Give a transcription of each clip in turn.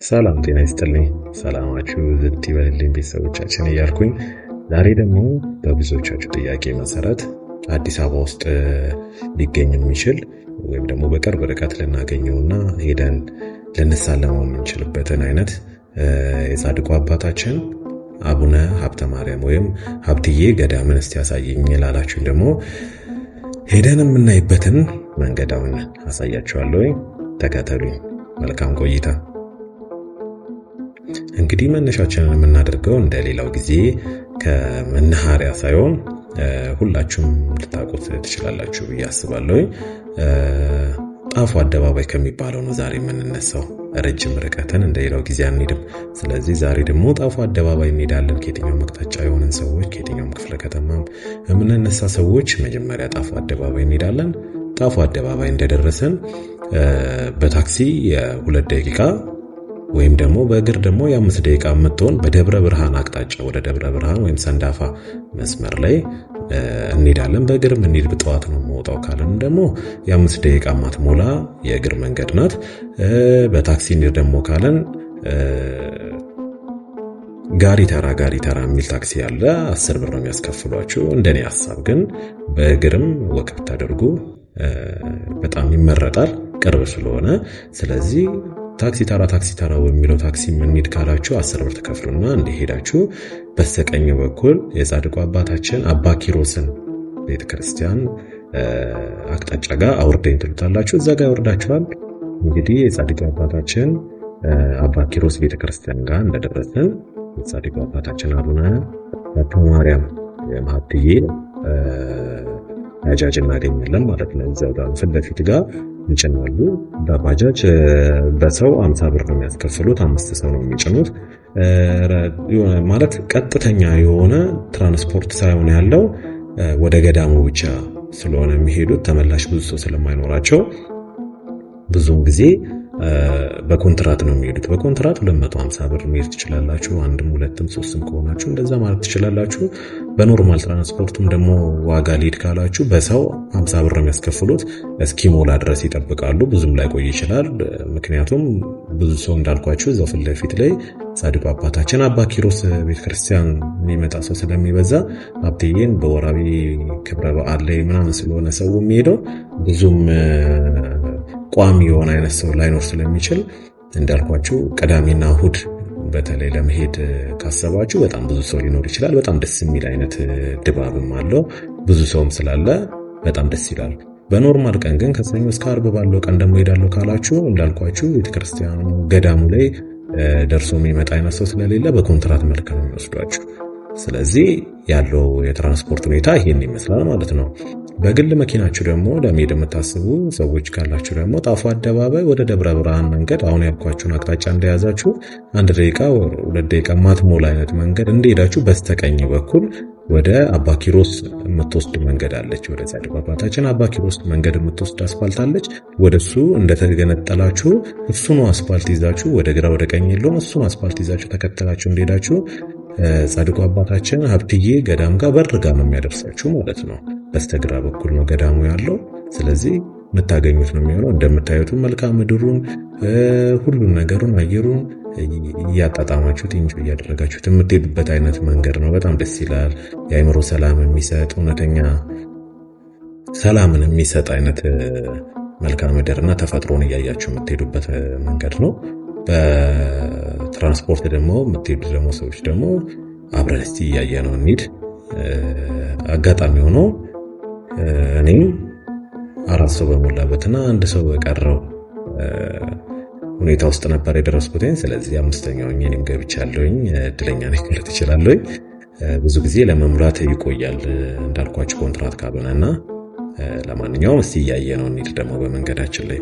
ሰላም ጤና ይስጥልኝ። ሰላማችሁ ዝት ይበልልኝ ቤተሰቦቻችን እያልኩኝ ዛሬ ደግሞ በብዙዎቻችሁ ጥያቄ መሰረት አዲስ አበባ ውስጥ ሊገኝ የሚችል ወይም ደግሞ በቅርብ ርቀት ልናገኘውና ሄደን ልንሳለመው የምንችልበትን አይነት የጻድቁ አባታችን አቡነ ሀብተ ማርያም ወይም ሀብትዬ ገዳምን እስቲ ያሳየኝ ላላችሁኝ ደግሞ ሄደን የምናይበትን መንገድ አሁን አሳያችኋለሁ። ተከተሉኝ። መልካም ቆይታ። እንግዲህ መነሻችንን የምናደርገው እንደሌላው ጊዜ ከመናኸሪያ ሳይሆን ሁላችሁም ልታውቁት ትችላላችሁ ብዬ አስባለሁ። ጣፎ አደባባይ ከሚባለው ነው ዛሬ የምንነሳው። ረጅም ርቀትን እንደሌላው ጊዜ አንሄድም። ስለዚህ ዛሬ ደግሞ ጣፎ አደባባይ እንሄዳለን። ከየትኛው መቅጣጫ የሆነን ሰዎች ከየትኛውም ክፍለ ከተማም የምንነሳ ሰዎች መጀመሪያ ጣፎ አደባባይ እንሄዳለን። ጣፎ አደባባይ እንደደረሰን በታክሲ የ2 ደቂቃ ወይም ደግሞ በእግር ደግሞ የ5 ደቂቃ የምትሆን በደብረ ብርሃን አቅጣጫ ወደ ደብረ ብርሃን ወይም ሰንዳፋ መስመር ላይ እንሄዳለን። በእግር እንሂድ በጠዋት ነው የምወጣው ካለን ደግሞ የ5 ደቂቃ ማትሞላ የእግር መንገድ ናት። በታክሲ እንሂድ ደግሞ ካለን ጋሪ ተራ የሚል ታክሲ ያለ 10 ብር ነው የሚያስከፍሏችሁ። እንደኔ ሐሳብ ግን በእግርም ወክ ብታደርጉ በጣም ይመረጣል፣ ቅርብ ስለሆነ። ስለዚህ ታክሲ ተራ የሚለው ታክሲ እንሂድ ካላችሁ 10 ብር ተከፍሉና እንደሄዳችሁ በስተቀኝ በኩል የጻድቁ አባታችን አባ ኪሮስን ቤተክርስቲያን አቅጣጫ ጋር አውርደኝ ትሉታላችሁ። እዛ ጋር ያወርዳችኋል። እንግዲህ የጻድቁ አባታችን አባ ኪሮስ ቤተክርስቲያን ጋር እንደደረስን የጻድቁ አባታችን አቡነ ሀብተ ማርያም የሀብትዬ ባጃጅ እናገኛለን ማለት ነው። እዛው ጋር ፊት ለፊት ጋር እንጭናሉ። በባጃጅ በሰው 50 ብር ነው የሚያስከፍሉት። 5 ሰው ነው የሚጭኑት። ማለት ቀጥተኛ የሆነ ትራንስፖርት ሳይሆን ያለው ወደ ገዳሙ ብቻ ስለሆነ የሚሄዱት ተመላሽ ብዙ ሰው ስለማይኖራቸው ብዙውን ጊዜ በኮንትራት ነው የሚሄዱት። በኮንትራት 250 ብር መሄድ ትችላላችሁ። አንድም ሁለትም ሶስትም ከሆናችሁ እንደዛ ማለት ትችላላችሁ። በኖርማል ትራንስፖርቱም ደግሞ ዋጋ ሊድ ካላችሁ በሰው 50 ብር ነው የሚያስከፍሉት። እስኪሞላ ድረስ ይጠብቃሉ። ብዙም ላይ ቆይ ይችላል። ምክንያቱም ብዙ ሰው እንዳልኳችሁ እዛው ፊት ለፊት ላይ ጻድቁ አባታችን አባ ኪሮስ ቤተክርስቲያን የሚመጣ ሰው ስለሚበዛ ሀብትዬን በወራቢ ክብረ በዓል ላይ ምናምን ስለሆነ ሰው የሚሄደው ብዙም ቋሚ የሆነ አይነት ሰው ላይኖር ስለሚችል እንዳልኳችሁ ቅዳሜና እሁድ በተለይ ለመሄድ ካሰባችሁ በጣም ብዙ ሰው ሊኖር ይችላል። በጣም ደስ የሚል አይነት ድባብም አለው። ብዙ ሰውም ስላለ በጣም ደስ ይላል። በኖርማል ቀን ግን ከሰኞ እስከ ዓርብ ባለው ቀን ደግሞ ሄዳለሁ ካላችሁ እንዳልኳችሁ ቤተክርስቲያኑ ገዳሙ ላይ ደርሶ የሚመጣ አይነት ሰው ስለሌለ በኮንትራት መልክ ነው የሚወስዷችሁ። ስለዚህ ያለው የትራንስፖርት ሁኔታ ይሄን ይመስላል ማለት ነው። በግል መኪናችሁ ደግሞ ለመሄድ የምታስቡ ሰዎች ካላችሁ ደግሞ ጣፎ አደባባይ ወደ ደብረ ብርሃን መንገድ አሁን ያልኳችሁን አቅጣጫ እንደያዛችሁ 1 ደቂቃ 2 ደቂቃ ማትሞላ አይነት መንገድ እንደሄዳችሁ በስተቀኝ በኩል ወደ አባ ኪሮስ የምትወስድ መንገድ አለች። ወደ ጻድቁ አባታችን አባ ኪሮስ መንገድ የምትወስድ አስፋልት አለች። ወደሱ እንደተገነጠላችሁ እሱኑ አስፋልት ይዛችሁ ወደ ግራ ወደ ቀኝ የለውም፣ እሱኑ አስፋልት ይዛችሁ ተከተላችሁ እንደሄዳችሁ ጻድቁ አባታችን ሀብትዬ ገዳም ጋር በር ጋር ነው የሚያደርሳችሁ ማለት ነው። በስተግራ በኩል ነው ገዳሙ ያለው። ስለዚህ የምታገኙት ነው የሚሆነው። እንደምታዩት መልካም ምድሩን ሁሉን ነገሩን አየሩን እያጣጣማችሁት እንጂ እያደረጋችሁት የምትሄዱበት አይነት መንገድ ነው። በጣም ደስ ይላል። የአእምሮ ሰላም የሚሰጥ እውነተኛ ሰላምን የሚሰጥ አይነት መልካም ምድርና ተፈጥሮን እያያችሁ የምትሄዱበት መንገድ ነው። በትራንስፖርት ደግሞ የምትሄዱ ደግሞ ሰዎች ደግሞ አብረን እስቲ እያየ ነው እንሂድ። አጋጣሚ ሆኖ እኔም 4 ሰው በሞላበትና 1 ሰው በቀረው ሁኔታ ውስጥ ነበር የደረስኩትኝ። ስለዚህ 5ኛው እኔም ገብቻለሁኝ። እድለኛ ነኝ ማለት እችላለሁኝ። ብዙ ጊዜ ለመሙላት ይቆያል እንዳልኳችሁ ኮንትራት ካልሆነና ለማንኛውም እስቲ እያየ ነው እንሂድ ደግሞ በመንገዳችን ላይ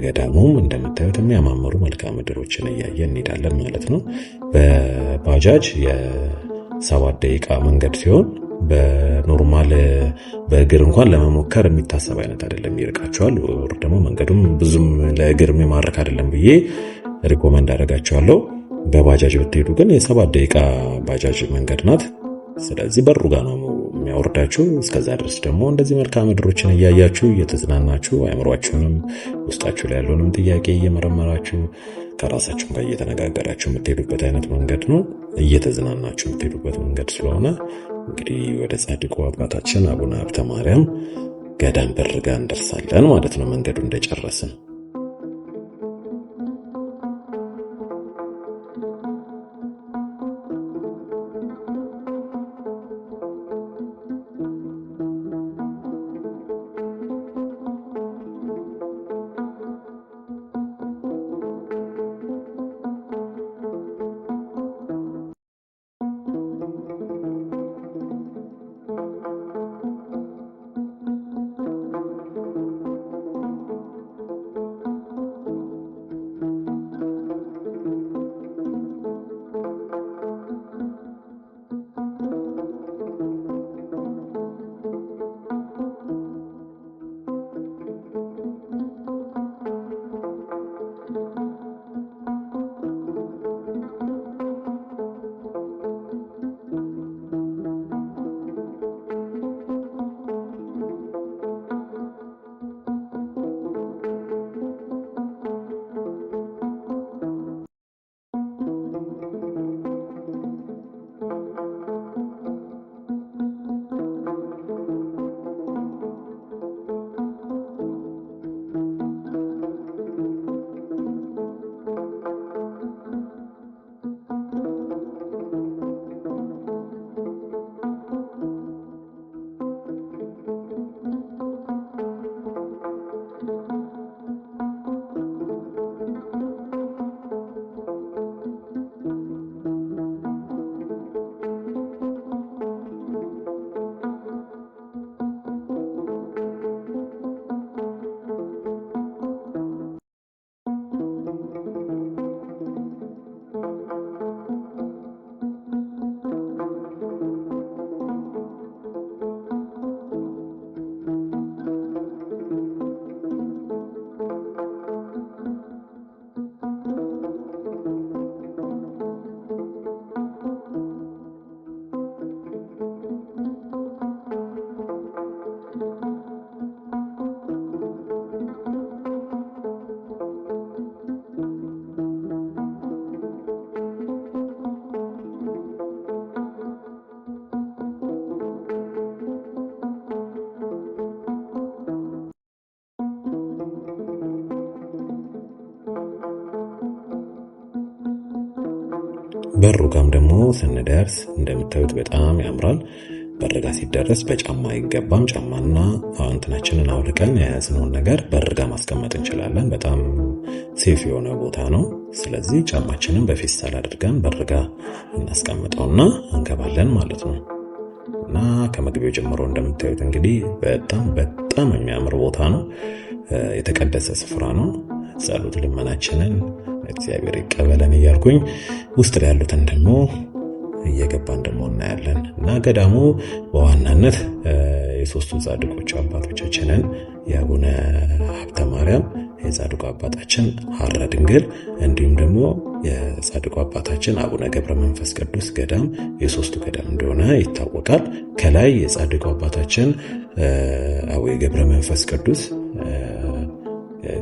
ገዳሙም እንደምታዩት የሚያማምሩ መልክዓ ምድሮችን እያየን እንሄዳለን ማለት ነው። በባጃጅ የ7 ደቂቃ መንገድ ሲሆን በኖርማል በእግር እንኳን ለመሞከር የሚታሰብ አይነት አይደለም፣ ይርቃቸዋል። ወር ደግሞ መንገዱም ብዙም ለእግር የሚማርክ አይደለም ብዬ ሪኮመንድ አደርጋቸዋለሁ። በባጃጅ ብትሄዱ ግን የ7 ደቂቃ ባጃጅ መንገድ ናት። ስለዚህ በሩ ጋር ነው የሚያወርዳችሁ። እስከዛ ድረስ ደግሞ እንደዚህ መልክዓ ምድሮችን እያያችሁ እየተዝናናችሁ አእምሯችሁንም ውስጣችሁ ላይ ያለውንም ጥያቄ እየመረመራችሁ ከራሳችሁ ጋር እየተነጋገራችሁ የምትሄዱበት አይነት መንገድ ነው። እየተዝናናችሁ የምትሄዱበት መንገድ ስለሆነ እንግዲህ ወደ ጻድቁ አባታችን አቡነ ሀብተ ማርያም ገዳም በር ጋር እንደርሳለን ማለት ነው መንገዱ እንደጨረስን። በሩ ጋም ደግሞ ስንደርስ እንደምታዩት በጣም ያምራል። በርጋ ሲደረስ በጫማ አይገባም። ጫማና እንትናችንን አውልቀን የያዝነውን ነገር በርጋ ማስቀመጥ እንችላለን። በጣም ሴፍ የሆነ ቦታ ነው። ስለዚህ ጫማችንን በፌስታል አድርገን በርጋ እናስቀምጠውና እንገባለን ማለት ነው። እና ከመግቢያው ጀምሮ እንደምታዩት እንግዲህ በጣም የሚያምር ቦታ ነው። የተቀደሰ ስፍራ ነው። ጸሎት ልመናችንን እግዚአብሔር ይቀበለን እያልኩኝ ውስጥ ላይ ያሉትን ደግሞ እየገባን ደግሞ እናያለን። እና ገዳሙ በዋናነት የሶስቱ ጻድቆች አባቶቻችንን የአቡነ ሀብተ ማርያም፣ የጻድቁ አባታችን ሐራ ድንግል እንዲሁም ደግሞ የጻድቁ አባታችን አቡነ ገብረ መንፈስ ቅዱስ ገዳም የሶስቱ ገዳም እንደሆነ ይታወቃል። ከላይ የጻድቁ አባታችን አቡነ ገብረ መንፈስ ቅዱስ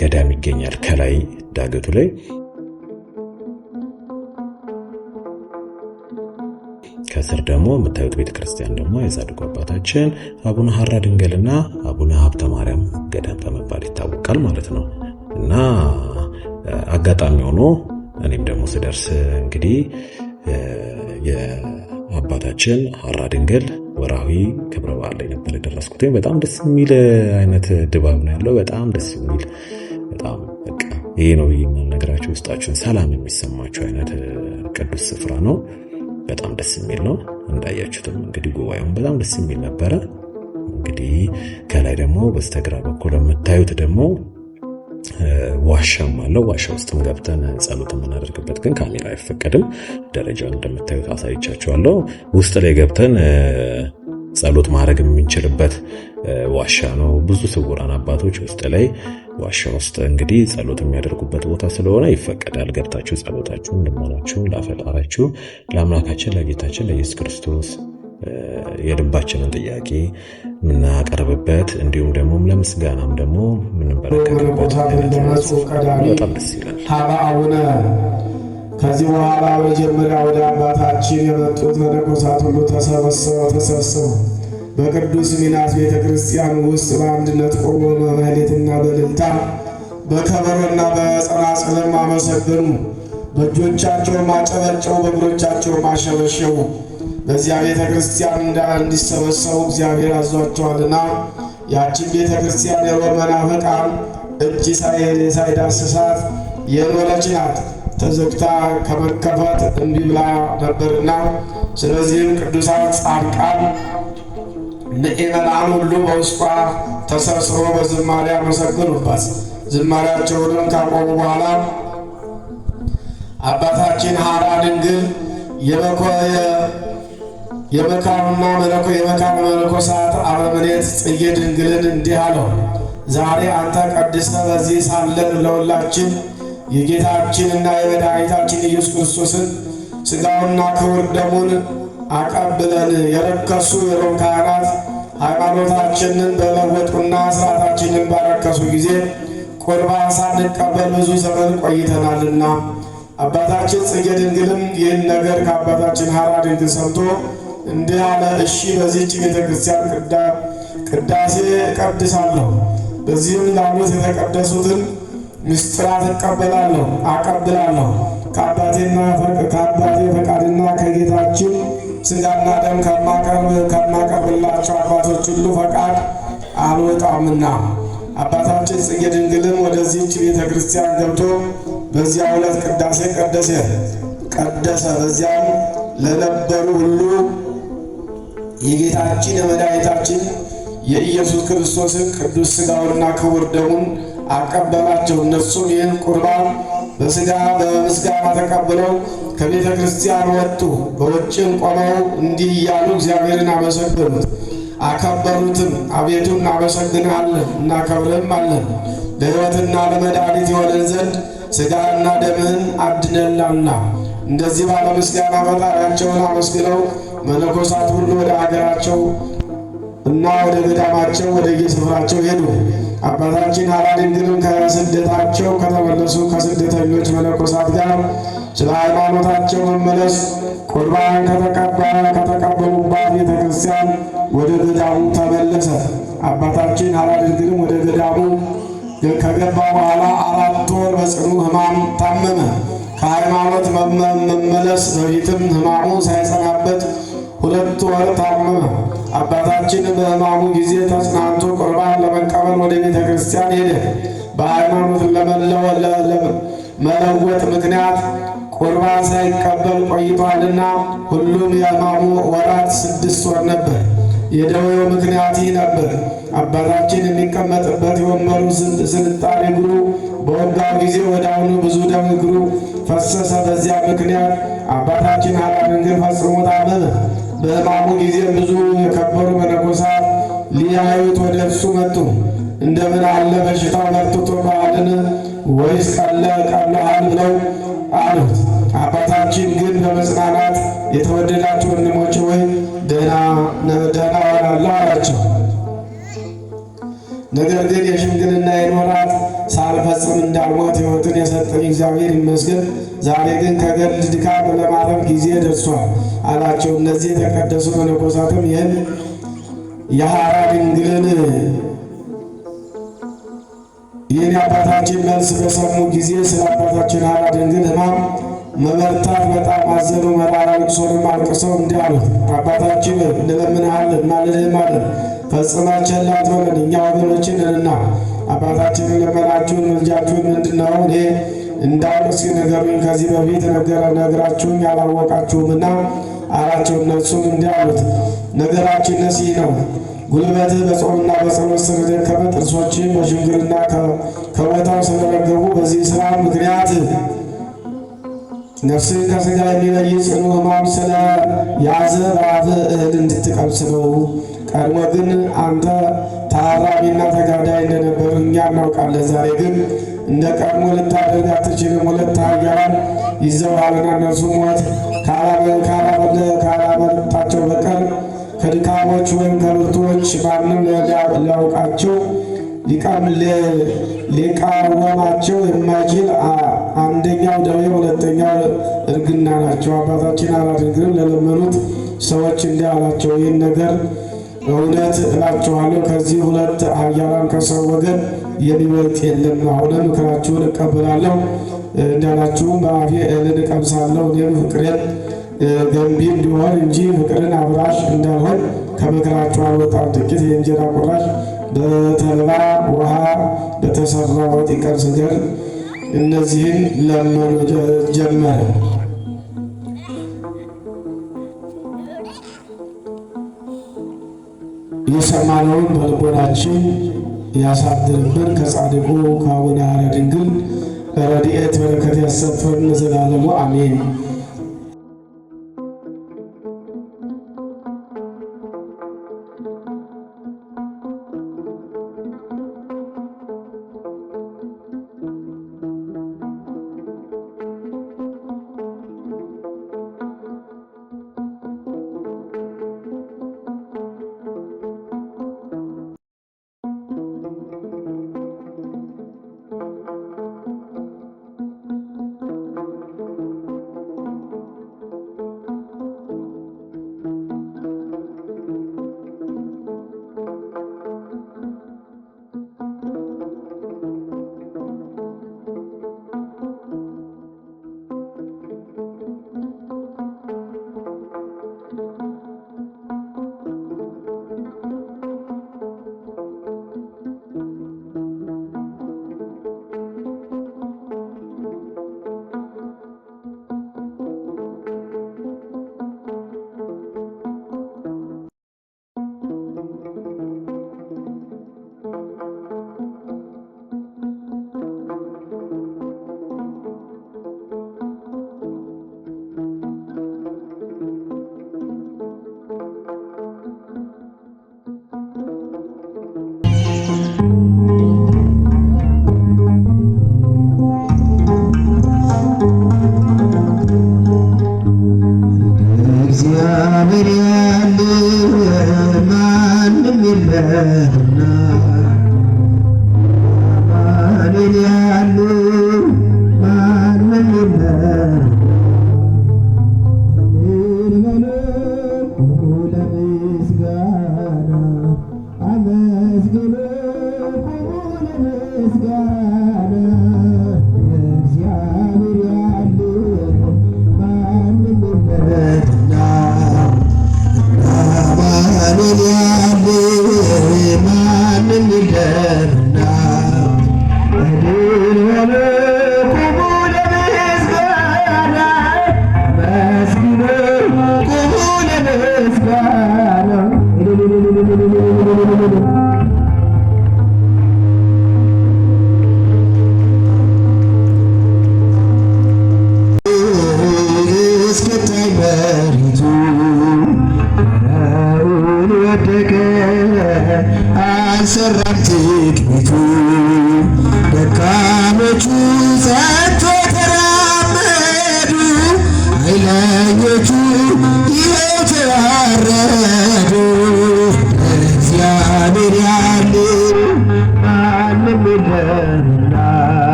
ገዳም ይገኛል ከላይ ዳገቱ ላይ። ከስር ደግሞ የምታዩት ቤተክርስቲያን ደግሞ የጻድቁ አባታችን አቡነ ሐራ ድንግልና አቡነ ሀብተ ማርያም ገዳም በመባል ይታወቃል ማለት ነው። እና አጋጣሚ ሆኖ እኔም ደግሞ ስደርስ እንግዲህ የአባታችን ሐራ ድንግል ወራዊ ክብረ በዓል ላይ ነበር የደረስኩት። በጣም ደስ የሚል አይነት ድባብ ነው ያለው። በጣም ደስ የሚል በጣም በቃ ይሄ ነው ነገራችሁ፣ ውስጣችሁን ሰላም የሚሰማችሁ አይነት ቅዱስ ስፍራ ነው። በጣም ደስ የሚል ነው። እንዳያችሁትም እንግዲህ ጉባኤውን በጣም ደስ የሚል ነበረ። እንግዲህ ከላይ ደግሞ በስተግራ በኩል የምታዩት ደግሞ ዋሻም አለው። ዋሻ ውስጥም ገብተን ጸሎት የምናደርግበት ግን ካሜራ አይፈቀድም። ደረጃውን እንደምታዩት አሳይቻችኋለሁ። ውስጥ ላይ ገብተን ጸሎት ማድረግ የምንችልበት ዋሻ ነው። ብዙ ስውራን አባቶች ውስጥ ላይ ዋሻ ውስጥ እንግዲህ ጸሎት የሚያደርጉበት ቦታ ስለሆነ ይፈቀዳል። ገብታችሁ ጸሎታችሁን ልመናችሁን ለፈጣሪያችሁ ለአምላካችን ለጌታችን ለኢየሱስ ክርስቶስ የልባችንን ጥያቄ የምናቀርብበት እንዲሁም ደግሞ ለምስጋናም ደግሞ የምንበረከትበት በጣም ደስ ይላል። አቡነ ከዚህ በኋላ መጀመሪያ ወደ አባታችን የመጡት መነኮሳት ሁሉ ተሰብስበው በቅዱስ ሚናስ ቤተ ክርስቲያን ውስጥ በአንድነት ቆሞ በማህሌትና በእልልታ በከበሮና በጸናጽልም አመሰገኑ። በእጆቻቸው ማጨበጨቡ፣ በእግሮቻቸው ማሸበሸቡ። በዚያ ቤተ ክርስቲያን እንዲሰበሰቡ እግዚአብሔር አዟቸዋልና ያችን ቤተ ክርስቲያን የሮም መናፍቃን እጅ ሳይዳስሳት የኖረች ናት። ተዘግታ ከመከፈት እምቢ ብላ ነበርና፣ ስለዚህም ቅዱሳን ጻድቃን ምእመናን ሁሉ በውስጧ ተሰብስበው በዝማሬ አመሰገኑባት። ዝማሬያቸውንም ካቆሙ በኋላ አባታችን ሐራ ድንግል የመካነ መነኮሳት አበምኔት ጽጌ ድንግልን እንዲህ አለው። ዛሬ አንተ ቀድሰህ በዚህ ሳለን ለሁላችን የጌታችንና የመድኃኒታችን ኢየሱስ ክርስቶስን ሥጋውና ክቡር ደሙን አቀብለን የረከሱ የሮም ካህናት ሃይማኖታችንን በለወጡና ሥርዓታችንን ባረከሱ ጊዜ ቁርባን ሳንቀበል ብዙ ዘመን ቆይተናልና። አባታችን ጽጌ ድንግልም ይህን ነገር ከአባታችን ሐራ ድንግል ሰምቶ እንዲህ አለ። እሺ፣ በዚህች ቤተ ክርስቲያን ቅዳሴ እቀድሳለሁ። በዚህም ላሉት የተቀደሱትን ምስጢራት አቀብላለሁ። ከአባቴ ፈቃድና ከጌታችን ሥጋና ደም ከማቀርብላቸው አባቶች ሁሉ ፈቃድ አልወጣምና። አባታችን ጽጌ ድንግልም ወደዚህች ቤተ ክርስቲያን ገብቶ በዚያ ዕለት ቅዳሴ ቀደሰ። በዚያም ለነበሩ ሁሉ የጌታችን የመድኃኒታችን የኢየሱስ ክርስቶስን ቅዱስ ሥጋውንና ክቡር ደሙን አቀበላቸው። እነሱም ይህን ቁርባን በሥጋ በምስጋና ተቀብለው ከቤተ ክርስቲያን ወጡ። በውጭም ቆመው እንዲህ እያሉ እግዚአብሔርን አመሰገኑት፣ አከበሩትም። አቤቱ እናመሰግንሃለን፣ እናከብርህም አለን። ለሕይወትና ለመድኃኒት የሆነን ዘንድ ሥጋና ደምህን አድነናልና። እንደዚህ ባለ ምስጋና ፈጣሪያቸውን አመስግነው መነኮሳት ሁሉ ወደ አገራቸው እና ወደ ገዳማቸው ወደ የስፍራቸው ሄዱ። አባታችን ሐራ ድንግልም ከስደታቸው ከተመለሱ ከስደተኞች መነኮሳት ጋር ስለ ሃይማኖታቸው መመለስ ቁርባን ከተቀበሉባት ቤተ ክርስቲያን ወደ ገዳሙ ተመለሰ። አባታችን ሐራ ድንግልም ወደ ገዳሙ ከገባ በኋላ 4 ወር በጽኑ ሕማም ታመመ። ከሃይማኖት መመለስ በፊትም ሕማሙ ሳይጸናበት 2 ወር ታመመ። አባታችን በሕማሙ ጊዜ ተጽናንቶ ቁርባን ለመቀበል ወደ ቤተ ክርስቲያን ሄደ። በሃይማኖት ለመለወጥ ምክንያት ቁርባን ሳይቀበል ቆይቷልና ሁሉም የሕማሙ ወራት 6 ወር ነበር። የደዌው ምክንያት ይህ ነበር። አባታችን የሚቀመጥበት የወንበሩ ስልጣኔ እግሩ በወጋው ጊዜ ወዲያውኑ ብዙ ደም እግሩ ፈሰሰ። በዚያ ምክንያት አባታችን ሐራ ድንግል ፈጽሞ ታመመ። በሕማሙ ጊዜ ብዙ የከበሩ መነኮሳት ሊያዩት ወደ እርሱ መጡ። እንደምን አለ በሽታው በርትቶብሃልን ወይስ ቀሎሃል ብለው አሉት። አባታችን ግን በመጽናናት የተወደዳችሁ ወንድሞቼ ሆይ ደህና ሆናለሁ አላቸው። ነገር ግን የሽምግልና ወራት ሳልፈጽም እንዳልሞት ሕይወትን የሰጠኝ እግዚአብሔር ይመስገን። ዛሬ ግን ከገድል ድካም ለማረፍ ጊዜ ደርሷል አላቸው። እነዚህ የተቀደሱ መነኮሳትም ይህን የሐራ ድንግልን ይህን የአባታችን መልስ በሰሙ ጊዜ ስለ አባታችን ሐራ ድንግል ሕማም መበርታት በጣም አዘኑ። መራራ ልቅሶንም አልቅሰው እንዲህ አሉት። አባታችን እንለምንሃለን እናልልህማለን፣ ፈጽመን ቸል አትበለን፣ እኛ ወገኖችህ ነንና። አባታችንን ልመናችሁን ምልጃችሁን ምንድን ነው? እኔ እንዳውቅ እስኪ ንገሩኝ። ከዚህ በፊት ነግራችሁኝ አላወቃችሁምና አላቸው። እነሱም እንዲህ አሉት፣ ነገራችንስ ይህ ነው። ጉልበትህ በጾምና በጸሎት ስለደከመ ጥርሶችህም በሽምግልና ከቦታው ስለረገፉ በዚህ ሥራ ምክንያት ነፍስን ከሥጋ የሚለይ ጽኑ ሕማም ስለ ያዘ በአፍህ እህል እንድትቀምስ ነው። ቀድሞ ግን አንተ ታራሚና ተጋዳይ እንደነበር እኛ እናውቃለን። ዛሬ ግን እንደ ቀድሞ ልታደርግ አትችልም። ሁለት ኃያላን ይዘውሃልና እነርሱ ሞት ካላመጣቸው በቀር ከድካሞች ወይም ከብርቱዎች ማንም ሊያውቃቸው ሊቃወማቸው የማይችል አንደኛው ደዌ ሁለተኛው እርግና ናቸው። አባታችን አላድርግም ለለመኑት ሰዎች እንዲህ አላቸው፣ ይህን ነገር እውነት እላችኋለሁ ከዚህ ሁለት ኃያላን ከሰው ወገን የሚበልጥ የለም። አሁንም ምክራችሁን እቀበላለሁ እንዳላችሁም በአፌ እህልን እቀምሳለሁ። እኔም ፍቅሬን ገንቢ እንዲሆን እንጂ ፍቅርን አብራሽ እንዳልሆን ከምክራችሁ አልወጣም። ጥቂት የእንጀራ ቁራሽ በተልባ ውሃ በተሰራ ወጥ ይቀምስ ዘንድ እነዚህን ለመኑ ጀመረ። የሰማነውን በልቦናችን ያሳድርብን። ከጻድቁ ከአቡነ ሐራ ድንግል ረድኤት በረከት ያሰፈን ዘላለሙ አሜን።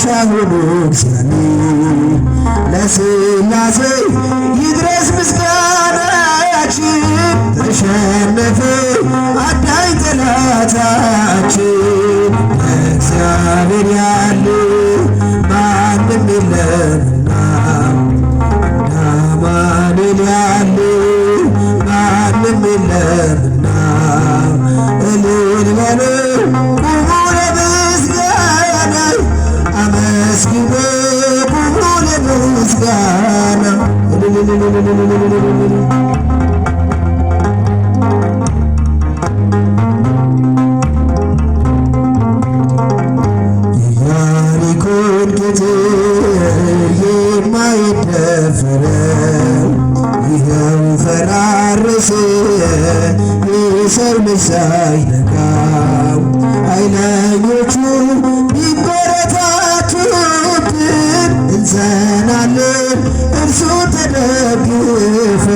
ሻሁኑ እግዚአብሔር ለሥላሴ ይድረስ ምስጋናችን። ተሸነፈ አዳኝ ጠላታችን እግዚአብሔር ያለ ማንም የለምና አማኑኤል ያለ ማንም የለምና እልል በሉ ቁሙ ለምስጋና አመስግኑ ቁሙ ለምስጋና የኢያሪኮን ቅጥር የማይደፈረው ይኸው ፈራረሰ የሰው ልጅ ሳይነካው። ኃይለኞቹ ቢበረታቱብን እንጸናለን እርሱ ተደግፈን።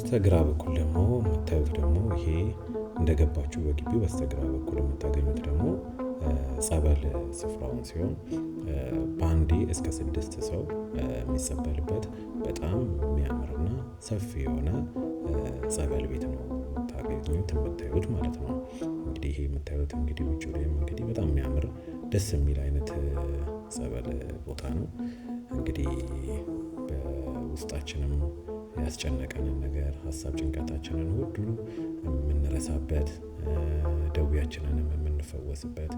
በስተግራ በኩል ደግሞ የምታዩት ደግሞ ይሄ እንደገባችሁ በግቢው በስተግራ በኩል የምታገኙት ደግሞ ጸበል ስፍራውን ሲሆን በአንዴ እስከ 6 ሰው የሚጸበልበት በጣም የሚያምርና ሰፊ የሆነ ጸበል ቤት ነው የምታዩት ማለት ነው። እንግዲህ ይሄ የምታዩት እንግዲህ ውጭ ላይም እንግዲህ በጣም የሚያምር ደስ የሚል አይነት ጸበል ቦታ ነው። እንግዲህ በውስጣችንም ያስጨነቀንን ነገር ሀሳብ ጭንቀታችንን ሁሉ የምንረሳበት ደዌያችንንም የምንፈወስበት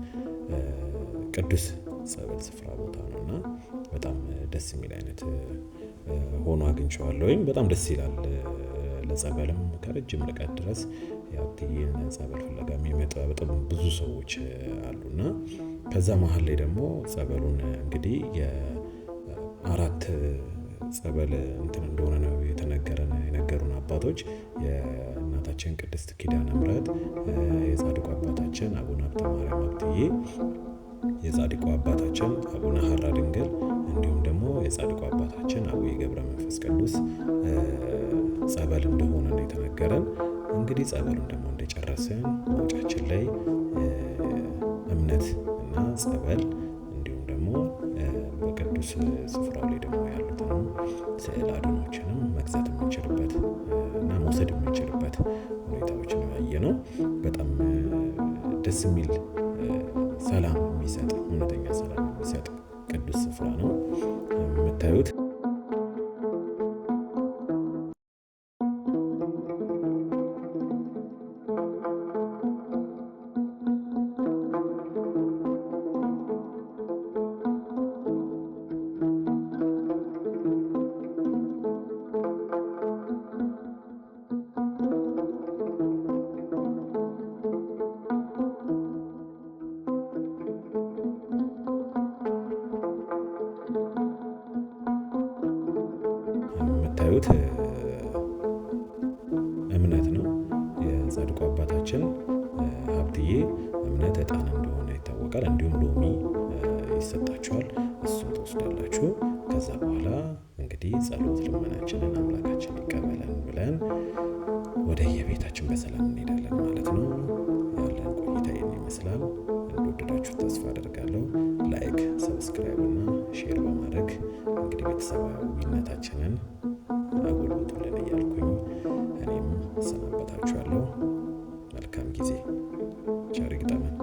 ቅዱስ ጸበል ስፍራ ቦታ ነውና በጣም ደስ የሚል አይነት ሆኖ አግኝቼዋለሁኝ። በጣም ደስ ይላል። ለጸበልም ከረጅም ርቀት ድረስ የሀብትዬን ጸበል ፍለጋ የሚመጣ በጣም ብዙ ሰዎች አሉና ከዛ መሀል ላይ ደግሞ ጸበሉን እንግዲህ የአራት ጸበል እንትን እንደሆነ ነው የነገሩን አባቶች። የእናታችን ቅድስት ኪዳነ ምሕረት፣ የጻድቁ አባታችን አቡነ ሀብተ ማርያም ሀብትዬ፣ የጻድቁ አባታችን አቡነ ሀራ ድንግል እንዲሁም ደግሞ የጻድቁ አባታችን አቡነ ገብረ መንፈስ ቅዱስ ጸበል እንደሆነ ነው የተነገረን። እንግዲህ ጸበሉን ደግሞ እንደጨረስን መውጫችን ላይ እምነት እና ጸበል እንዲሁም ደግሞ በቅዱስ ስፍራው ላይ ደግሞ ያሉትንም ስዕል አድኖችንም መግዛት የምንችልበት እና መውሰድ የምንችልበት ሁኔታዎች ነው ያየነው። በጣም ደስ የሚል ሰላም የሚሰጥ እውነተኛ ሰላም የሚሰጥ ቅዱስ ስፍራ ነው የምታዩት። የምታዩት እምነት ነው። የጻድቁ አባታችን ሀብትዬ እምነት ዕጣን እንደሆነ ይታወቃል። እንዲሁም ሎሚ ይሰጣችኋል፣ እሱን ትወስዳላችሁ። ከዛ በኋላ እንግዲህ ጸሎት ልመናችንን አምላካችን ይቀበለን ብለን ወደ የቤታችን በሰላም እንሄዳለን ማለት ነው። ያለን ቆይታ ይህን ይመስላል። እንደወደዳችሁ ተስፋ አደርጋለሁ። ላይክ፣ ሰብስክራይብ እና ሼር በማድረግ እንግዲህ ቤተሰባዊነታችንን አጎልብቱልን እያልኩኝ እኔም እሰናበታችኋለሁ። መልካም ጊዜ። ቸር ይግጠመን።